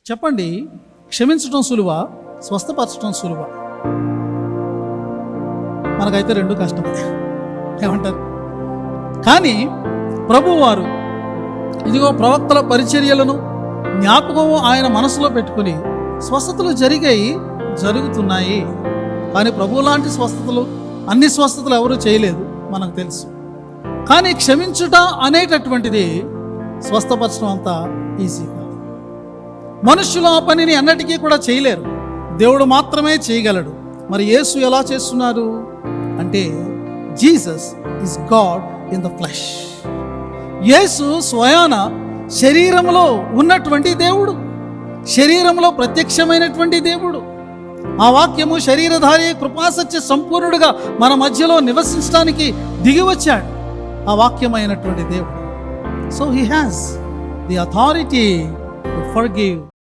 చెప్పండి, క్షమించటం సులువా, స్వస్థపరచటం సులువా? మనకైతే రెండు కష్టం. ఏమంటారు? కానీ ప్రభువారు ఇదిగో ప్రవక్తల పరిచర్యలను జ్ఞాపకం ఆయన మనసులో పెట్టుకుని స్వస్థతలు జరుగుతున్నాయి. కానీ ప్రభు లాంటి స్వస్థతలు, అన్ని స్వస్థతలు ఎవరు చేయలేదు, మనకు తెలుసు. కానీ క్షమించుట అనేటటువంటిది స్వస్థపరచడం అంత ఈజీ కాదు. మనుషులు ఆ పనిని అన్నటికీ కూడా చేయలేరు, దేవుడు మాత్రమే చేయగలడు. మరి యేసు ఎలా చేస్తున్నారు అంటే, Jesus is God in the flesh. యేసు స్వయాన శరీరంలో ఉన్నటువంటి దేవుడు, శరీరంలో ప్రత్యక్షమైనటువంటి దేవుడు. ఆ వాక్యము శరీరధారి కృపాసత్య సంపూర్ణుడుగా మన మధ్యలో నివసించడానికి దిగి వచ్చాడు ఆ వాక్యమైనటువంటి దేవుడు. So he has the authority to forgive.